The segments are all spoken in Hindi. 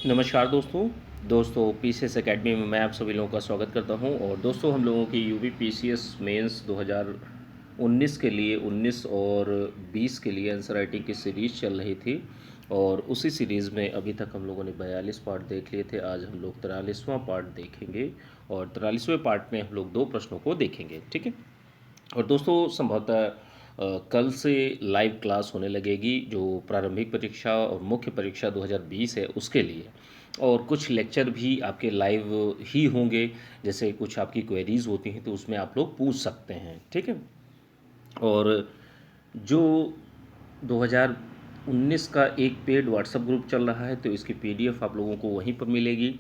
नमस्कार दोस्तों पीसीएस एकेडमी में मैं आप सभी लोगों का स्वागत करता हूं। और दोस्तों हम लोगों की यूपी पीसीएस मेंस 2019 के लिए 19 और 20 के लिए आंसर राइटिंग की सीरीज़ चल रही थी। और उसी सीरीज़ में अभी तक हम लोगों ने 42 पार्ट देख लिए थे। आज हम लोग 43वां पार्ट देखेंगे और 43वें पार्ट में हम लोग 2 प्रश्नों को देखेंगे, ठीक है। और दोस्तों संभवतः कल से लाइव क्लास होने लगेगी जो प्रारंभिक परीक्षा और मुख्य परीक्षा 2020 है उसके लिए। और कुछ लेक्चर भी आपके लाइव ही होंगे, जैसे कुछ आपकी क्वेरीज होती हैं तो उसमें आप लोग पूछ सकते हैं, ठीक है। और जो 2019 का एक पेड व्हाट्सएप ग्रुप चल रहा है तो इसकी पीडीएफ आप लोगों को वहीं पर मिलेगी।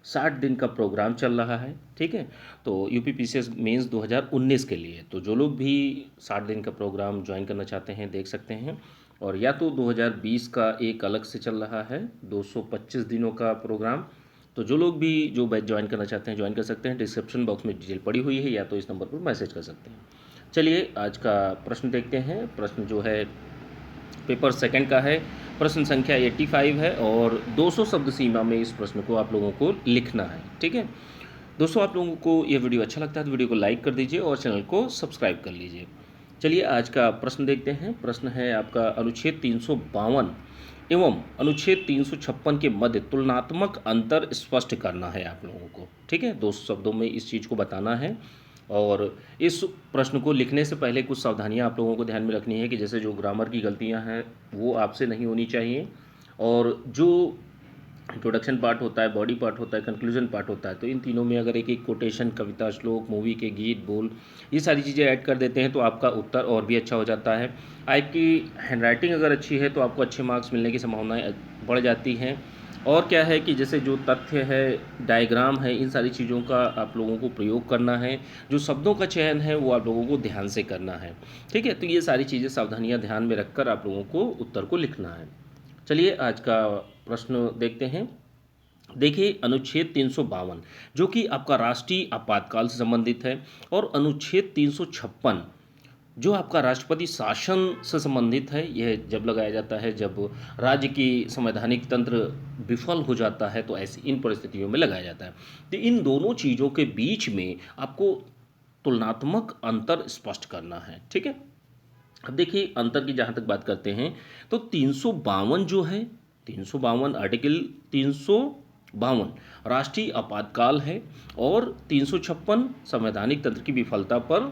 60 दिन का प्रोग्राम चल रहा है, ठीक है। तो यूपी पीसीएस मेंस 2019 के लिए तो जो लोग भी 60 दिन का प्रोग्राम ज्वाइन करना चाहते हैं देख सकते हैं। और या तो 2020 का एक अलग से चल रहा है 225 दिनों का प्रोग्राम। तो जो लोग भी जो बैच ज्वाइन करना चाहते हैं ज्वाइन कर सकते हैं। डिस्क्रिप्शन बॉक्स में डिटेल पड़ी हुई है या तो इस नंबर पर मैसेज कर सकते हैं। चलिए आज का प्रश्न देखते हैं। प्रश्न जो है पेपर सेकंड का है। प्रश्न संख्या 85 है और 200 शब्द सीमा में इस प्रश्न को आप लोगों को लिखना है, ठीक है। दोस्तों आप लोगों को ये वीडियो अच्छा लगता है तो वीडियो को लाइक कर दीजिए और चैनल को सब्सक्राइब कर लीजिए। चलिए आज का प्रश्न देखते हैं। प्रश्न है आपका अनुच्छेद 352 एवं अनुच्छेद 356 के मध्य तुलनात्मक अंतर स्पष्ट करना है आप लोगों को, ठीक है। 2 शब्दों में इस चीज़ को बताना है। और इस प्रश्न को लिखने से पहले कुछ सावधानियां आप लोगों को ध्यान में रखनी है कि जैसे जो ग्रामर की गलतियां हैं वो आपसे नहीं होनी चाहिए। और जो इंट्रोडक्शन पार्ट होता है, बॉडी पार्ट होता है, कंक्लूजन पार्ट होता है, तो इन तीनों में अगर एक एक कोटेशन, कविता, श्लोक, मूवी के गीत, बोल, ये सारी चीज़ें ऐड कर देते हैं तो आपका उत्तर और भी अच्छा हो जाता है। आपकी हैंडराइटिंग अगर अच्छी है तो आपको अच्छे मार्क्स मिलने की संभावनाएं बढ़ जाती हैं। और क्या है कि जैसे जो तथ्य है, डायग्राम है, इन सारी चीज़ों का आप लोगों को प्रयोग करना है। जो शब्दों का चयन है वो आप लोगों को ध्यान से करना है, ठीक है। तो ये सारी चीज़ें सावधानियां ध्यान में रखकर आप लोगों को उत्तर को लिखना है। चलिए आज का प्रश्न देखते हैं। देखिए अनुच्छेद 352 जो कि आपका राष्ट्रीय आपातकाल से संबंधित है और अनुच्छेद 356 जो आपका राष्ट्रपति शासन से संबंधित है। यह जब लगाया जाता है जब राज्य की संवैधानिक तंत्र विफल हो जाता है तो ऐसी इन परिस्थितियों में लगाया जाता है। तो इन दोनों चीज़ों के बीच में आपको तुलनात्मक अंतर स्पष्ट करना है, ठीक है। अब देखिए अंतर की जहाँ तक बात करते हैं तो 352 जो है, 352 आर्टिकल 352 राष्ट्रीय आपातकाल है और 356 संवैधानिक तंत्र की विफलता पर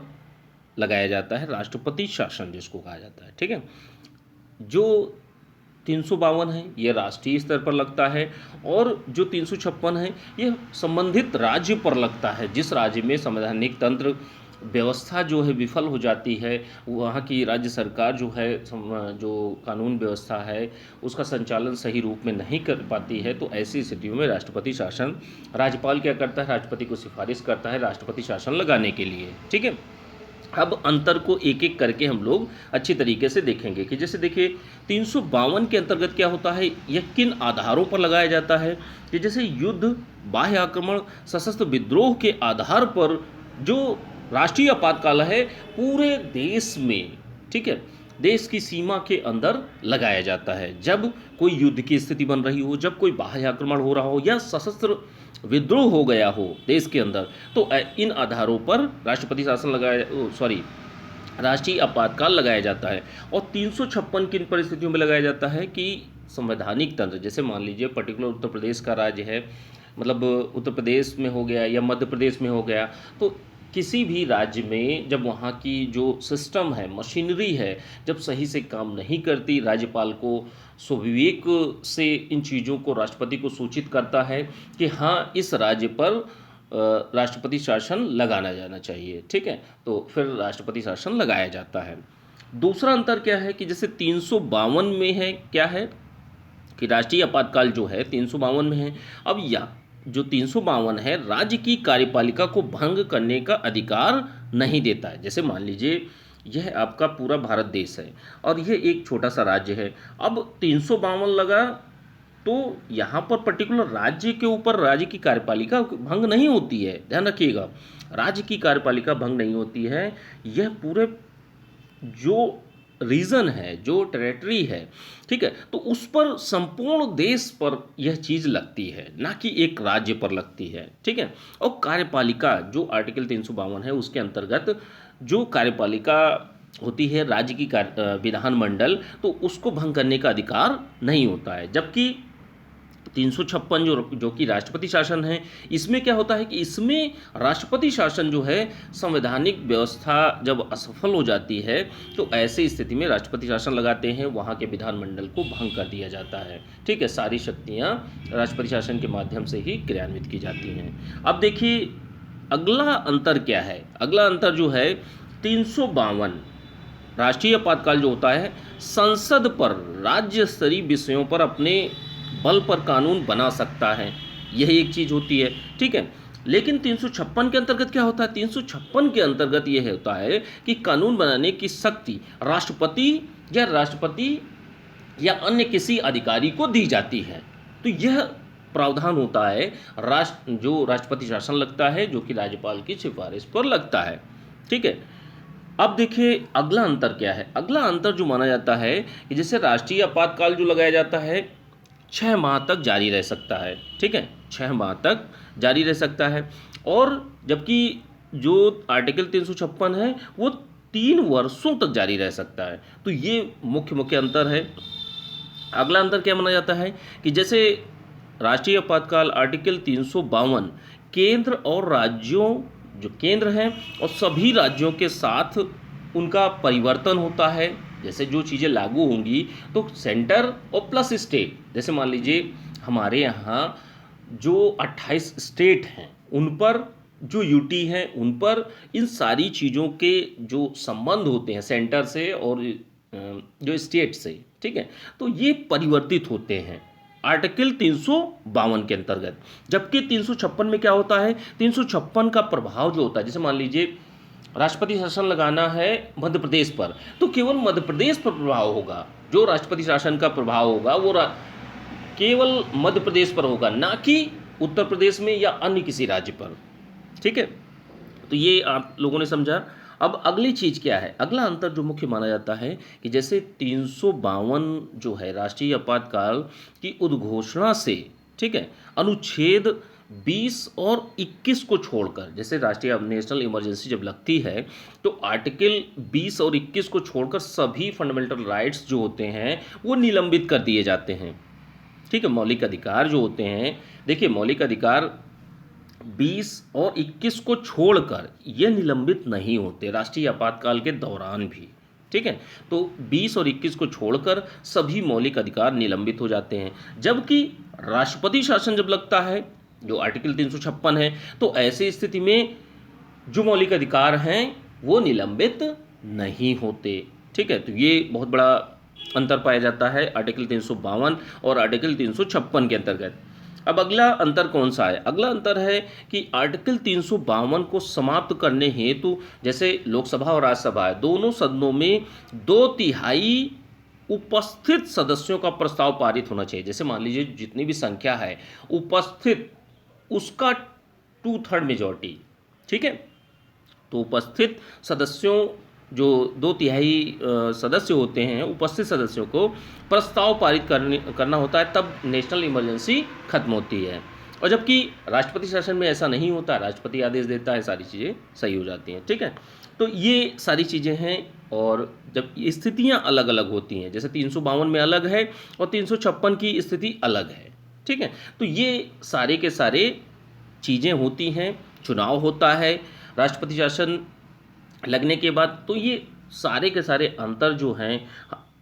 लगाया जाता है, राष्ट्रपति शासन जिसको कहा जाता है, ठीक है। जो 352 है ये राष्ट्रीय स्तर पर लगता है और जो 356 है ये संबंधित राज्य पर लगता है। जिस राज्य में संवैधानिक तंत्र व्यवस्था जो है विफल हो जाती है, वहाँ की राज्य सरकार जो है जो कानून व्यवस्था है उसका संचालन सही रूप में नहीं कर पाती है, तो ऐसी स्थितियों में राष्ट्रपति शासन, राज्यपाल क्या करता है, राष्ट्रपति को सिफारिश करता है राष्ट्रपति शासन लगाने के लिए, ठीक है। अब अंतर को एक एक करके हम लोग अच्छी तरीके से देखेंगे कि जैसे देखिए 352 के अंतर्गत क्या होता है, यह किन आधारों पर लगाया जाता है कि जैसे युद्ध, बाह्य आक्रमण, सशस्त्र विद्रोह के आधार पर जो राष्ट्रीय आपातकाल है पूरे देश में, ठीक है, देश की सीमा के अंदर लगाया जाता है। जब कोई युद्ध की स्थिति बन रही हो, जब कोई बाह्य आक्रमण हो रहा हो या सशस्त्र विद्रोह हो गया हो देश के अंदर, तो इन आधारों पर राष्ट्रपति शासन लगाया, सॉरी, राष्ट्रीय आपातकाल लगाया जाता है। और 356 किन परिस्थितियों में लगाया जाता है कि संवैधानिक तंत्र, जैसे मान लीजिए पर्टिकुलर उत्तर प्रदेश का राज्य है, मतलब उत्तर प्रदेश में हो गया या मध्य प्रदेश में हो गया, तो किसी भी राज्य में जब वहाँ की जो सिस्टम है, मशीनरी है, जब सही से काम नहीं करती, राज्यपाल को स्वविवेक से इन चीज़ों को राष्ट्रपति को सूचित करता है कि हाँ इस राज्य पर राष्ट्रपति शासन लगाना जाना चाहिए, ठीक है। तो फिर राष्ट्रपति शासन लगाया जाता है। दूसरा अंतर क्या है कि जैसे 352 में है, क्या है कि राष्ट्रीय आपातकाल जो है 352 में है। अब या जो 352 है राज्य की कार्यपालिका को भंग करने का अधिकार नहीं देता है। जैसे मान लीजिए यह आपका पूरा भारत देश है और यह एक छोटा सा राज्य है। अब 352 लगा तो यहाँ पर पर्टिकुलर राज्य के ऊपर राज्य की कार्यपालिका भंग नहीं होती है, ध्यान रखिएगा, राज्य की कार्यपालिका भंग नहीं होती है। यह पूरे जो रीजन है, जो टेरिटरी है, ठीक है, तो उस पर संपूर्ण देश पर यह चीज़ लगती है, ना कि एक राज्य पर लगती है, ठीक है। और कार्यपालिका जो आर्टिकल 352 है उसके अंतर्गत जो कार्यपालिका होती है राज्य की विधानमंडल, तो उसको भंग करने का अधिकार नहीं होता है। जबकि 356 जो कि राष्ट्रपति शासन है, इसमें क्या होता है कि इसमें राष्ट्रपति शासन जो है संवैधानिक व्यवस्था जब असफल हो जाती है तो ऐसी स्थिति में राष्ट्रपति शासन लगाते हैं, वहाँ के विधानमंडल को भंग कर दिया जाता है, ठीक है। सारी शक्तियाँ राष्ट्रपति शासन के माध्यम से ही क्रियान्वित की जाती हैं। अब देखिए अगला अंतर क्या है। अगला अंतर जो है 352 राष्ट्रीय आपातकाल जो होता है, संसद पर राज्य स्तरीय विषयों पर अपने बल पर कानून बना सकता है, यही एक चीज़ होती है, ठीक है। लेकिन 356 के अंतर्गत क्या होता है, 356 के अंतर्गत यह होता है कि कानून बनाने की शक्ति राष्ट्रपति या अन्य किसी अधिकारी को दी जाती है। तो यह प्रावधान होता है जो राष्ट्रपति शासन लगता है, जो कि राज्यपाल की सिफारिश पर लगता है, ठीक है। अब देखिए अगला अंतर क्या है। अगला अंतर जो माना जाता है कि जैसे राष्ट्रीय आपातकाल जो लगाया जाता है 6 माह तक जारी रह सकता है, ठीक है, 6 माह तक जारी रह सकता है। और जबकि जो आर्टिकल 356 है वो 3 वर्षों तक जारी रह सकता है। तो ये मुख्य अंतर है। अगला अंतर क्या माना जाता है कि जैसे राष्ट्रीय आपातकाल आर्टिकल 352 केंद्र और राज्यों जो केंद्र हैं और सभी राज्यों के साथ उनका परिवर्तन होता है। जैसे जो चीज़ें लागू होंगी तो सेंटर और प्लस स्टेट, जैसे मान लीजिए हमारे यहाँ जो 28 स्टेट हैं उन पर जो यूटी हैं उन पर इन सारी चीज़ों के जो संबंध होते हैं सेंटर से और जो स्टेट से, ठीक है, तो ये परिवर्तित होते हैं आर्टिकल 352 के अंतर्गत। जबकि 356 में क्या होता है, 356 का प्रभाव जो होता है, जैसे मान लीजिए राष्ट्रपति शासन लगाना है मध्य प्रदेश पर, तो केवल मध्य प्रदेश पर प्रभाव होगा। जो राष्ट्रपति शासन का प्रभाव होगा वो केवल मध्य प्रदेश पर होगा, ना कि उत्तर प्रदेश में या अन्य किसी राज्य पर, ठीक है। तो ये आप लोगों ने समझा। अब अगली चीज़ क्या है, अगला अंतर जो मुख्य माना जाता है कि जैसे 352 जो है राष्ट्रीय आपातकाल की उद्घोषणा से, ठीक है, अनुच्छेद 20 और 21 को छोड़कर, जैसे राष्ट्रीय नेशनल इमरजेंसी जब लगती है तो आर्टिकल 20 और 21 को छोड़कर सभी फंडामेंटल राइट्स जो होते हैं वो निलंबित कर दिए जाते हैं, ठीक है। मौलिक अधिकार जो होते हैं, देखिए मौलिक अधिकार 20 और 21 को छोड़कर ये निलंबित नहीं होते राष्ट्रीय आपातकाल के दौरान भी, ठीक है। तो 20 और 21 को छोड़कर सभी मौलिक अधिकार निलंबित हो जाते हैं। जबकि राष्ट्रपति शासन जब लगता है जो आर्टिकल 356 है, तो ऐसी स्थिति में जो मौलिक अधिकार हैं वो निलंबित नहीं होते, ठीक है। तो ये बहुत बड़ा अंतर पाया जाता है आर्टिकल 352 और आर्टिकल 356 के अंतर्गत। अब अगला अंतर कौन सा है, अगला अंतर है कि आर्टिकल 352 को समाप्त करने हेतु जैसे लोकसभा और राज्यसभा है, दोनों सदनों में 2/3 उपस्थित सदस्यों का प्रस्ताव पारित होना चाहिए। जैसे मान लीजिए जितनी भी संख्या है उपस्थित उसका 2/3 मेजॉरिटी, ठीक है। तो उपस्थित सदस्यों जो 2/3 सदस्य होते हैं उपस्थित सदस्यों को प्रस्ताव पारित करना होता है, तब नेशनल इमरजेंसी खत्म होती है। और जबकि राष्ट्रपति शासन में ऐसा नहीं होता, राष्ट्रपति आदेश देता है, सारी चीज़ें सही हो जाती हैं, ठीक है। तो ये सारी चीज़ें हैं। और जब स्थितियाँ अलग अलग होती हैं, जैसे 352 में अलग है और 356 की स्थिति अलग है, ठीक है। तो ये सारे के सारे चीज़ें होती हैं, चुनाव होता है राष्ट्रपति शासन लगने के बाद। तो ये सारे के सारे अंतर जो हैं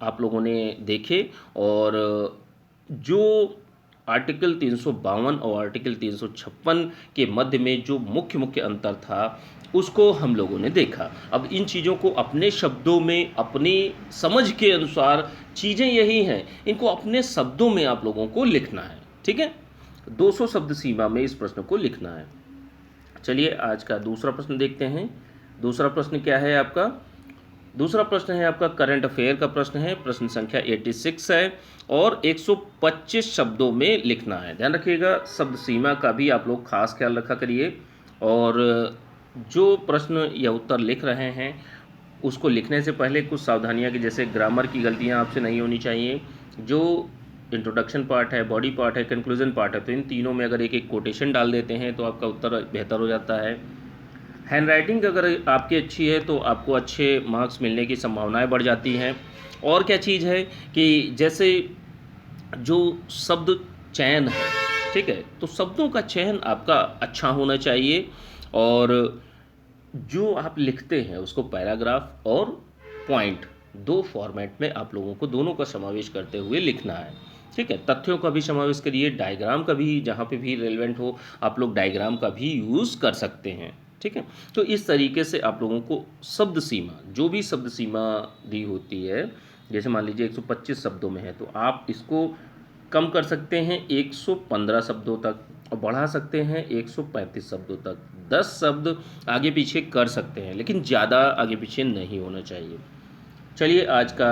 आप लोगों ने देखे। और जो आर्टिकल 352 और आर्टिकल 356 के मध्य में जो मुख्य अंतर था उसको हम लोगों ने देखा। अब इन चीज़ों को अपने शब्दों में अपनी समझ के अनुसार, चीज़ें यही हैं, इनको अपने शब्दों में आप लोगों को लिखना है, ठीक है। 200 शब्द सीमा में इस प्रश्न को लिखना है। चलिए आज का दूसरा प्रश्न देखते हैं। दूसरा प्रश्न क्या है आपका, दूसरा प्रश्न है आपका करंट अफेयर का प्रश्न है। प्रश्न संख्या 86 है और 125 शब्दों में लिखना है। ध्यान रखिएगा शब्द सीमा का भी आप लोग खास ख्याल रखा करिए। और जो प्रश्न या उत्तर लिख रहे हैं उसको लिखने से पहले कुछ सावधानियाँ कि जैसे ग्रामर की गलतियाँ आपसे नहीं होनी चाहिए। जो इंट्रोडक्शन पार्ट है, बॉडी पार्ट है, कंक्लूजन पार्ट है, तो इन तीनों में अगर एक एक कोटेशन डाल देते हैं तो आपका उत्तर बेहतर हो जाता है। हैंड राइटिंग अगर आपकी अच्छी है तो आपको अच्छे मार्क्स मिलने की संभावनाएं बढ़ जाती हैं। और क्या चीज़ है कि जैसे जो शब्द चयन है, ठीक है, तो शब्दों का चयन आपका अच्छा होना चाहिए। और जो आप लिखते हैं उसको पैराग्राफ और पॉइंट, दो फॉर्मेट में आप लोगों को दोनों का समावेश करते हुए लिखना है। ठीक है, तथ्यों का भी समावेश करिए, डायग्राम का भी जहाँ पे भी रेलेवेंट हो आप लोग डायग्राम का भी यूज़ कर सकते हैं। ठीक है, तो इस तरीके से आप लोगों को शब्द सीमा, जो भी शब्द सीमा दी होती है, जैसे मान लीजिए 125 शब्दों में है तो आप इसको कम कर सकते हैं 115 शब्दों तक और बढ़ा सकते हैं 135 शब्दों तक। 10 शब्द आगे पीछे कर सकते हैं लेकिन ज़्यादा आगे पीछे नहीं होना चाहिए। चलिए आज का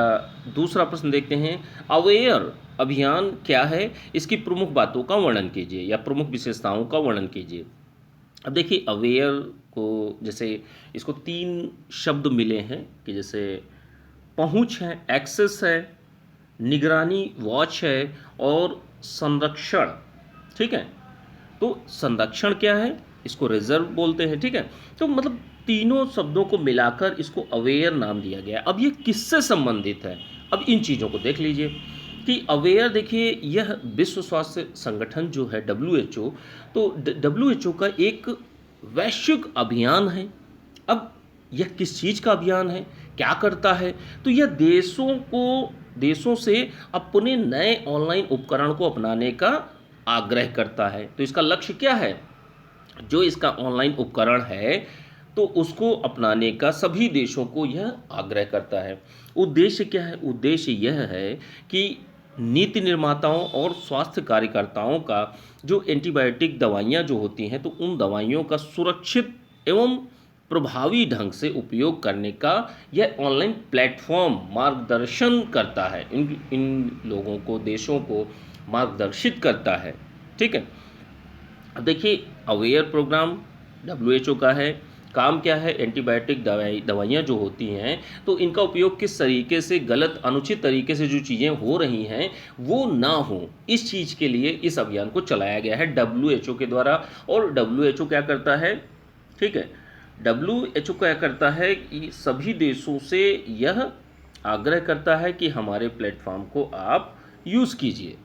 दूसरा प्रश्न देखते हैं। अवेयर अभियान क्या है, इसकी प्रमुख बातों का वर्णन कीजिए या प्रमुख विशेषताओं का वर्णन कीजिए। अब देखिए अवेयर को जैसे इसको 3 शब्द मिले हैं कि जैसे पहुंच है, एक्सेस है, निगरानी वॉच है और संरक्षण। ठीक है, तो संरक्षण क्या है, इसको रिजर्व बोलते हैं। ठीक है, तो मतलब तीनों शब्दों को मिलाकर इसको अवेयर नाम दिया गया है। अब ये किससे संबंधित है, अब इन चीज़ों को देख लीजिए कि अवेयर, देखिए यह विश्व स्वास्थ्य संगठन जो है WHO, तो WHO का एक वैश्विक अभियान है। अब यह किस चीज़ का अभियान है, क्या करता है, तो यह देशों से अपने नए ऑनलाइन उपकरण को अपनाने का आग्रह करता है। तो इसका लक्ष्य क्या है, जो इसका ऑनलाइन उपकरण है तो उसको अपनाने का सभी देशों को यह आग्रह करता है। उद्देश्य क्या है, उद्देश्य यह है कि नीति निर्माताओं और स्वास्थ्य कार्यकर्ताओं का जो एंटीबायोटिक दवाइयाँ जो होती हैं तो उन दवाइयों का सुरक्षित एवं प्रभावी ढंग से उपयोग करने का यह ऑनलाइन प्लेटफॉर्म मार्गदर्शन करता है, इन लोगों को, देशों को मार्गदर्शित करता है। ठीक है, अब देखिए अवेयर प्रोग्राम WHO का है, काम क्या है, एंटीबायोटिक दवाइयाँ जो होती हैं तो इनका उपयोग किस तरीके से, गलत अनुचित तरीके से जो चीज़ें हो रही हैं वो ना हो, इस चीज़ के लिए इस अभियान को चलाया गया है WHO के द्वारा। और WHO क्या करता है, ठीक है, WHO क्या करता है कि सभी देशों से यह आग्रह करता है कि हमारे प्लेटफॉर्म को आप यूज़ कीजिए।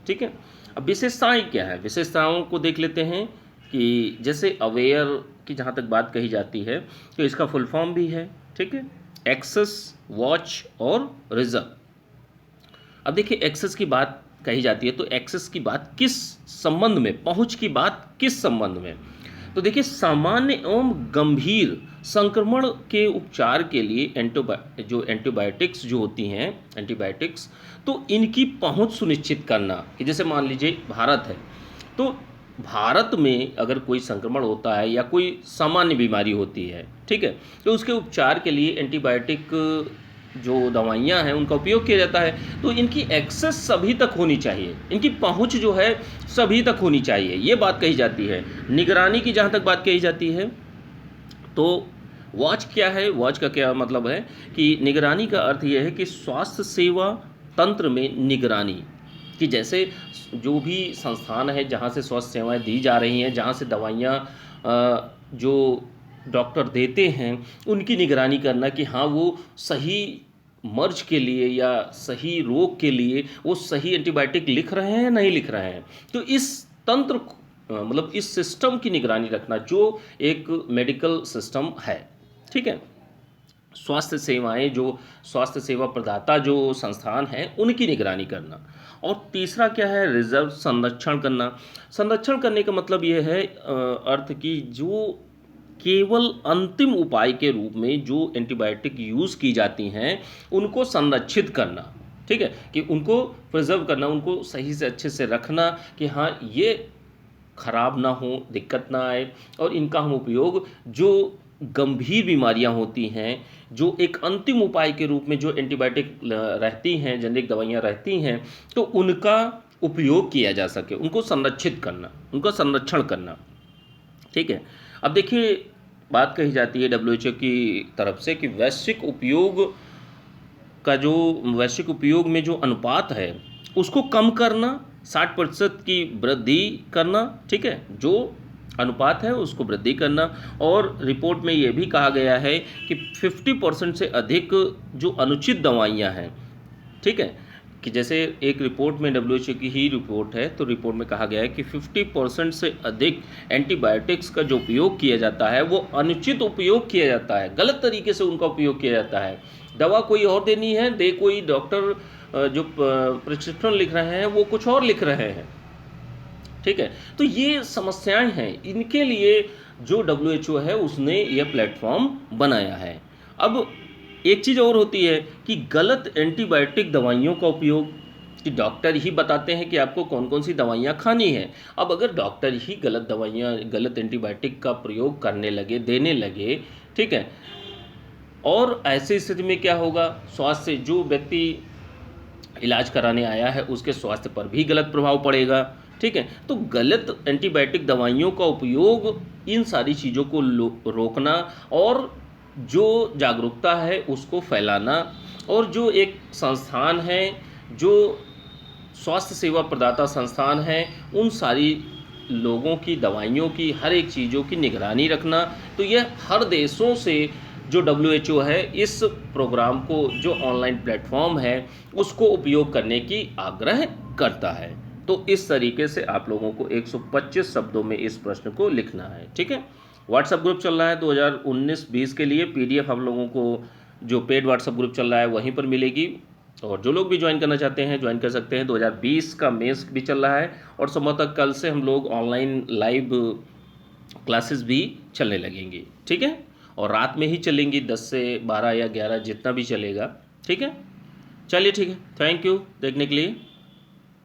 ठीक है, अब विशेषताएं क्या है, विशेषताओं को देख लेते हैं कि जैसे अवेयर की जहाँ तक बात कही जाती है तो इसका फुल फॉर्म भी है। ठीक है, एक्सेस, वॉच और रिजर्व। अब देखिए एक्सेस की बात कही जाती है तो एक्सेस की बात किस संबंध में, पहुंच की बात किस संबंध में, तो देखिए सामान्य एवं गंभीर संक्रमण के उपचार के लिए एंटीबायोटिक्स जो होती हैं, एंटीबायोटिक्स, तो इनकी पहुंच सुनिश्चित करना कि जैसे मान लीजिए भारत है तो भारत में अगर कोई संक्रमण होता है या कोई सामान्य बीमारी होती है, ठीक है, तो उसके उपचार के लिए एंटीबायोटिक जो दवाइयाँ हैं उनका उपयोग किया जाता है। तो इनकी एक्सेस सभी तक होनी चाहिए, इनकी पहुंच जो है सभी तक होनी चाहिए, ये बात कही जाती है। निगरानी की जहाँ तक बात कही जाती है तो वॉच क्या है, वॉच का क्या मतलब है कि निगरानी का अर्थ यह है कि स्वास्थ्य सेवा तंत्र में निगरानी, कि जैसे जो भी संस्थान है जहाँ से स्वास्थ्य सेवाएं दी जा रही हैं, जहाँ से दवाइयाँ जो डॉक्टर देते हैं उनकी निगरानी करना कि हाँ वो सही मर्ज के लिए या सही रोग के लिए वो सही एंटीबायोटिक लिख रहे हैं नहीं लिख रहे हैं। तो इस तंत्र मतलब इस सिस्टम की निगरानी रखना जो एक मेडिकल सिस्टम है। ठीक है, स्वास्थ्य सेवाएं, जो स्वास्थ्य सेवा प्रदाता जो संस्थान हैं उनकी निगरानी करना। और तीसरा क्या है, रिजर्व, संरक्षण करना। संरक्षण करने का मतलब ये है अर्थ कि जो केवल अंतिम उपाय के रूप में जो एंटीबायोटिक यूज़ की जाती हैं उनको संरक्षित करना। ठीक है, कि उनको प्रिजर्व करना, उनको सही से अच्छे से रखना कि हाँ ये खराब ना हो, दिक्कत ना आए, और इनका हम उपयोग जो गंभीर बीमारियां होती हैं, जो एक अंतिम उपाय के रूप में जो एंटीबायोटिक रहती हैं, जेनेरिक दवाइयां रहती हैं, तो उनका उपयोग किया जा सके, उनको संरक्षित करना, उनका संरक्षण करना। ठीक है, अब देखिए बात कही जाती है डब्ल्यूएचओ की तरफ से कि वैश्विक उपयोग में जो अनुपात है उसको कम करना, 60% की वृद्धि करना, ठीक है, जो अनुपात है उसको वृद्धि करना। और रिपोर्ट में ये भी कहा गया है कि 50% से अधिक जो अनुचित दवाइयाँ हैं, ठीक है, कि जैसे एक रिपोर्ट में डब्ल्यूएचओ की ही रिपोर्ट है, तो रिपोर्ट में कहा गया है कि 50% से अधिक एंटीबायोटिक्स का जो उपयोग किया जाता है वो अनुचित उपयोग किया जाता है, गलत तरीके से उनका उपयोग किया जाता है। दवा कोई और देनी है, कोई डॉक्टर जो प्रिस्क्रिप्शन लिख रहे हैं वो कुछ और लिख रहे हैं, ठीक है। तो ये समस्याएं हैं, इनके लिए जो डब्ल्यूएचओ है उसने ये प्लेटफॉर्म बनाया है। अब एक चीज़ और होती है कि गलत एंटीबायोटिक दवाइयों का उपयोग, कि डॉक्टर ही बताते हैं कि आपको कौन कौन सी दवाइयाँ खानी है। अब अगर डॉक्टर ही गलत दवाइयाँ, गलत एंटीबायोटिक का प्रयोग करने लगे, देने लगे, ठीक है, और ऐसी स्थिति में क्या होगा, स्वास्थ्य से जो व्यक्ति इलाज कराने आया है उसके स्वास्थ्य पर भी गलत प्रभाव पड़ेगा, ठीक है। तो गलत एंटीबायोटिक दवाइयों का उपयोग, इन सारी चीज़ों को रोकना और जो जागरूकता है उसको फैलाना, और जो एक संस्थान है, जो स्वास्थ्य सेवा प्रदाता संस्थान है, उन सारी लोगों की, दवाइयों की, हर एक चीज़ों की निगरानी रखना। तो यह हर देशों से जो डब्ल्यूएचओ है इस प्रोग्राम को, जो ऑनलाइन प्लेटफॉर्म है, उसको उपयोग करने की आग्रह करता है। तो इस तरीके से आप लोगों को 125 शब्दों में इस प्रश्न को लिखना है, ठीक है। व्हाट्सएप ग्रुप चल रहा है 2019-20 के लिए, पीडीएफ आप लोगों को जो पेड व्हाट्सएप ग्रुप चल रहा है वहीं पर मिलेगी, और जो लोग भी ज्वाइन करना चाहते हैं ज्वाइन कर सकते हैं। 2020 का मेंस भी चल रहा है, और संभवतः कल से हम लोग ऑनलाइन लाइव क्लासेस भी चलने लगेंगी, ठीक है, और रात में ही चलेंगी, 10 से 12 या 11 जितना भी चलेगा, ठीक है। चलिए ठीक है, थैंक यू देखने के लिए।